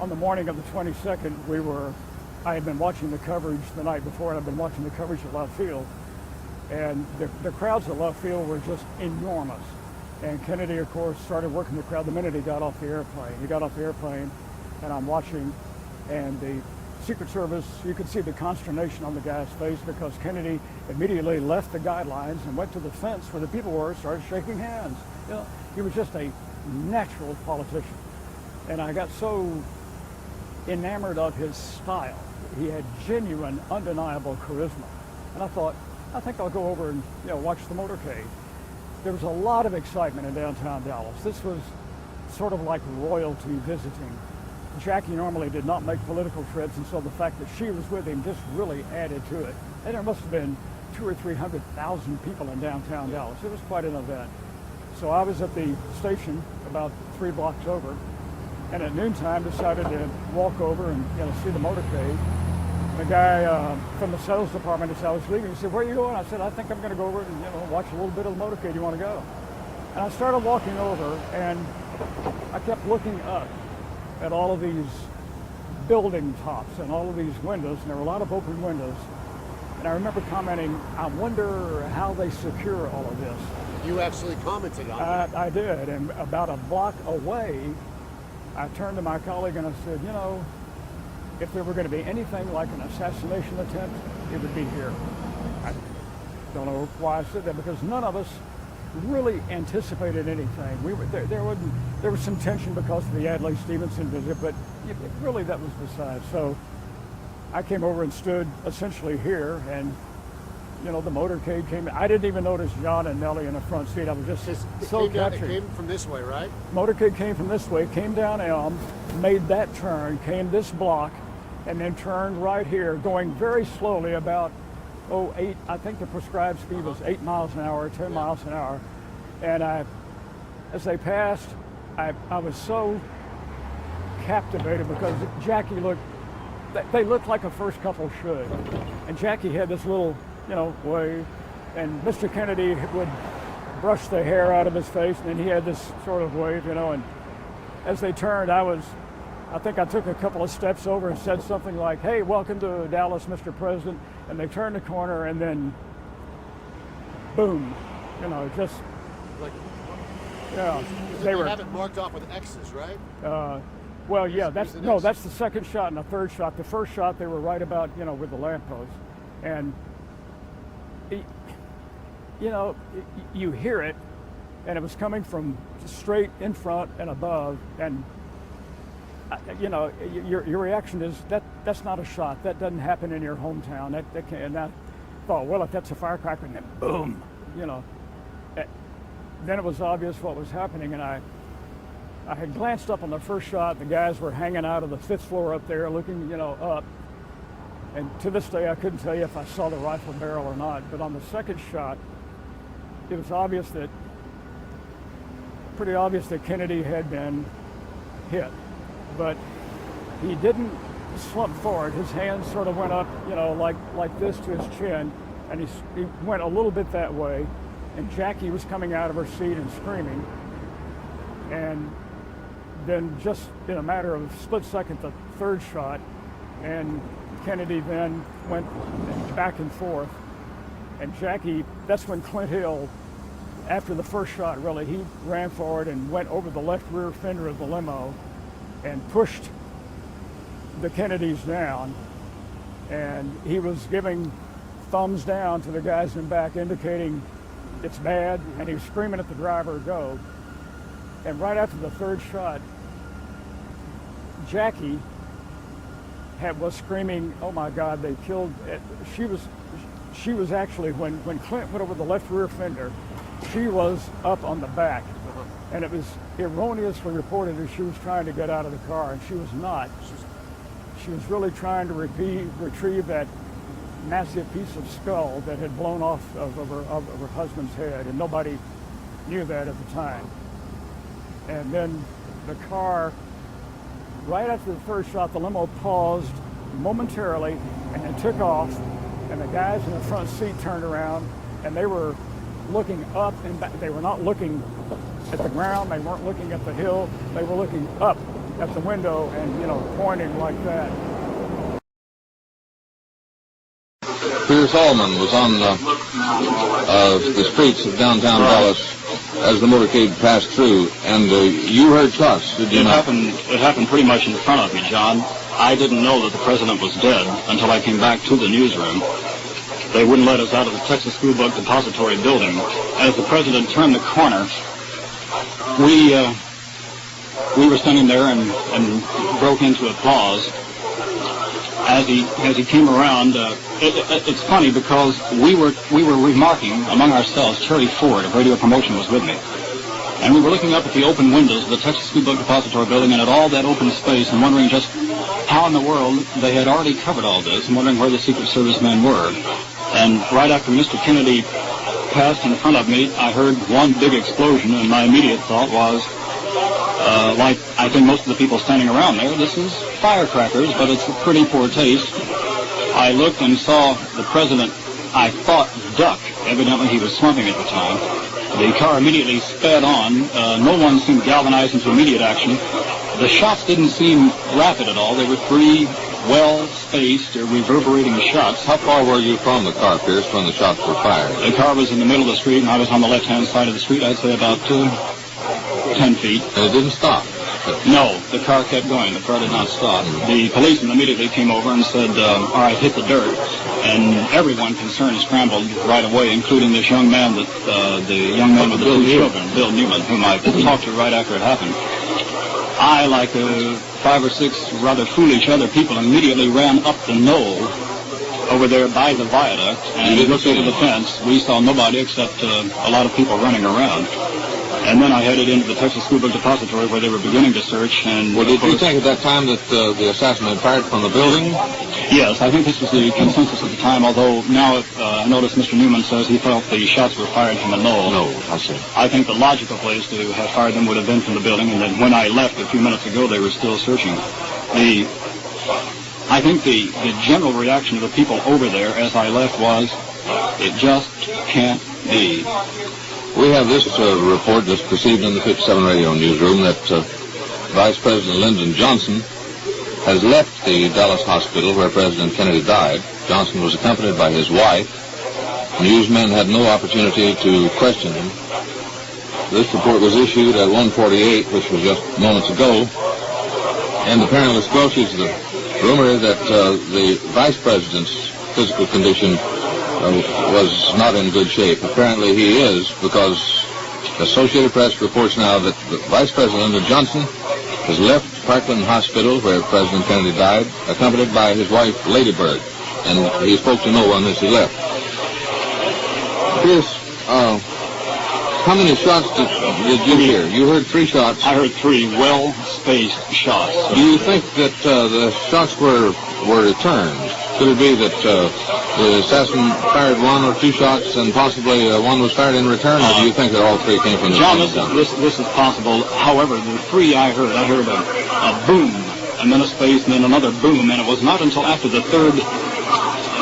on the morning of the 22nd, I had been watching the coverage the night before, and I'd been watching the coverage at Love Field. And the crowds at Love Field were just enormous. And Kennedy, of course, started working the crowd the minute he got off the airplane. He got off the airplane, and I'm watching, and the Secret Service, you could see the consternation on the guy's face because Kennedy immediately left the guidelines and went to the fence where the people were and started shaking hands. You know, he was just a natural politician. And I got so enamored of his style. He had genuine, undeniable charisma. And I thought, I think I'll go over and watch the motorcade. There was a lot of excitement in downtown Dallas. This was sort of like royalty visiting. Jackie normally did not make political trips, and so the fact that she was with him just really added to it. And there must have been 200,000 or 300,000 people in downtown Dallas. It was quite an event. So I was at the station about 3 blocks over, and at noontime decided to walk over and see the motorcade. The guy from the sales department, as I was leaving, he said, "Where are you going?" I said, "I think I'm going to go over and watch a little bit of the motorcade. You want to go?" And I started walking over, and I kept looking up at all of these building tops and all of these windows, and there were a lot of open windows. And I remember commenting, "I wonder how they secure all of this." You actually commented on it. I did, and about a block away, I turned to my colleague and I said, if there were going to be anything like an assassination attempt, it would be here. I don't know why I said that, because none of us really anticipated anything. There was some tension because of the Adlai Stevenson visit, but really that was beside. So I came over and stood essentially here, and the motorcade came. I didn't even notice John and Nellie in the front seat. I was just so captured. It came from this way, right? Motorcade came from this way, came down Elm, made that turn, came this block, and then turned right here, going very slowly, about 8. I think the prescribed speed was 8 miles an hour, 10 miles an hour. And as they passed, I was so captivated because Jackie they looked like a first couple should. And Jackie had this little, wave, and Mr. Kennedy would brush the hair out of his face, and then he had this sort of wave, and as they turned, I think I took a couple of steps over and said something like, "Hey, welcome to Dallas, Mr. President." And they turned the corner, and then boom, just like, they you were. have it marked off with X's, right? Well, yeah, that's the second shot and the third shot. The first shot, they were right about, with the lamppost. And, you hear it, and it was coming from straight in front and above, and, your reaction is, that's not a shot. That doesn't happen in your hometown. That can't. And I thought, well, if that's a firecracker, and then boom, then it was obvious what was happening, and I had glanced up on the first shot. The guys were hanging out of the 5th floor up there looking, up. And to this day, I couldn't tell you if I saw the rifle barrel or not. But on the second shot, it was pretty obvious that Kennedy had been hit. But he didn't slump forward. His hands sort of went up, like this to his chin. And he went a little bit that way. And Jackie was coming out of her seat and screaming. And then just in a matter of a split second, the third shot, and Kennedy then went back and forth. And Jackie, that's when Clint Hill, after the first shot really, he ran forward and went over the left rear fender of the limo and pushed the Kennedys down. And he was giving thumbs down to the guys in back, indicating it's bad, and he was screaming at the driver, "Go." And right after the third shot, Jackie was screaming, "Oh my God, they killed." She was actually, when Clint went over the left rear fender, she was up on the back. And it was erroneously reported that she was trying to get out of the car, and she was not. She was really trying to retrieve that massive piece of skull that had blown off of her husband's head, and nobody knew that at the time. And then the car, right after the third shot, the limo paused momentarily and then took off, and the guys in the front seat turned around, and they were looking up and back. They were not looking at the ground. They weren't looking at the hill. They were looking up at the window and, you know, pointing like that. Pierce Allman was on the streets of downtown Dallas as the motorcade passed through, and you heard shots, did you not? It happened pretty much in front of me, John. I didn't know that the president was dead until I came back to the newsroom. They wouldn't let us out of the Texas School Book Depository building. As the president turned the corner, we were standing there and broke into applause. As he came around, it's funny because we were remarking among ourselves. Terry Ford of Radio Promotion was with me, and we were looking up at the open windows of the Texas School Book Depository building and at all that open space and wondering just how in the world they had already covered all this and wondering where the Secret Service men were. And right after Mr. Kennedy passed in front of me, I heard one big explosion, and my immediate thought was, like I think most of the people standing around there, this is firecrackers, but it's a pretty poor taste. I looked and saw the president, I thought, duck. Evidently he was swimming at the time. The car immediately sped on. No one seemed galvanized into immediate action. The shots didn't seem rapid at all. They were pretty well-spaced, reverberating shots. How far were you from the car, Pierce, when the shots were fired? The car was in the middle of the street, and I was on the left-hand side of the street. I'd say about 10 feet. And it didn't stop? No, the car kept going. The car did not stop. The policeman immediately came over and said, all right, hit the dirt. And everyone concerned scrambled right away, including this young man, the young man with the two children, Bill Newman, whom I talked to right after it happened. I, like 5 or 6 rather foolish other people, immediately ran up the knoll over there by the viaduct and looked over the fence. We saw nobody except a lot of people running around. And then I headed into the Texas School Book Depository where they were beginning to search. And well, did you think at that time that the assassin had fired from the building? Yes, I think this was the consensus at the time, although now I notice Mr. Newman says he felt the shots were fired from the knoll. No, I see. I think the logical place to have fired them would have been from the building, and then when I left a few minutes ago, they were still searching. I think the general reaction of the people over there as I left was, it just can't be. We have this report just received in the 57 radio newsroom that Vice President Lyndon Johnson has left the Dallas hospital where President Kennedy died. Johnson was accompanied by his wife. Newsmen had no opportunity to question him. This report was issued at 1:48, which was just moments ago, and apparently squelches the rumor that the Vice President's physical condition was not in good shape. Apparently he is, because the Associated Press reports now that Vice President Lyndon Johnson has left Parkland Hospital, where President Kennedy died, accompanied by his wife, Lady Bird, and he spoke to no one as he left. Pierce, how many shots did you hear? You heard 3 shots. I heard 3 well-spaced shots. Do you think that the shots were returned? Could it be that the assassin fired 1 or 2 shots and possibly one was fired in return, or do you think that all 3 came from the John, same gun? this is possible. However, the 3 I heard a boom, and then a space, and then another boom, and it was not until after the third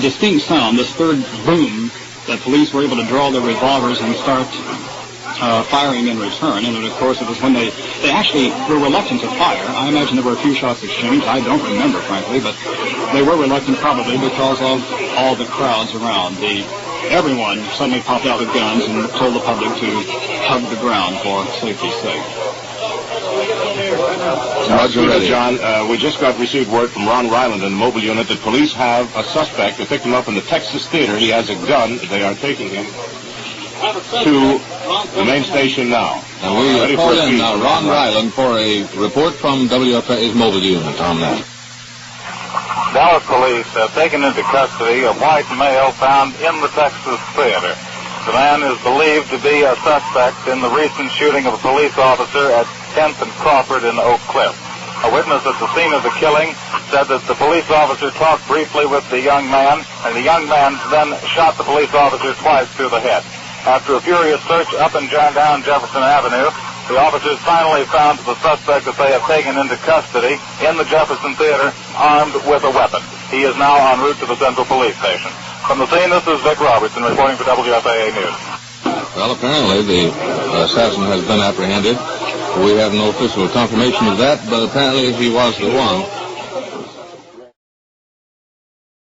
distinct sound, this third boom, that police were able to draw their revolvers and start firing in return. And of course, it was when they actually were reluctant to fire. I imagine there were a few shots exchanged. I don't remember, frankly, but they were reluctant probably because of all the crowds around. Everyone suddenly popped out with guns and told the public to hug the ground for safety's sake. John, we just received word from Ron Ryland in the mobile unit that police have a suspect. They picked him up in the Texas Theater. He has a gun. They are taking him to the main station now. And we call in now Ron Ryland for a report from WFA's mobile unit on that. Dallas police have taken into custody a white male found in the Texas Theater. The man is believed to be a suspect in the recent shooting of a police officer at 10th and Crawford in Oak Cliff. A witness at the scene of the killing said that the police officer talked briefly with the young man, and the young man then shot the police officer twice through the head. After a furious search up and down Jefferson Avenue, the officers finally found the suspect that they have taken into custody in the Jefferson Theater, armed with a weapon. He is now en route to the Central Police Station. From the scene, this is Vic Robertson reporting for WFAA News. Well, apparently the assassin has been apprehended. We have no official confirmation of that, but apparently he was the one.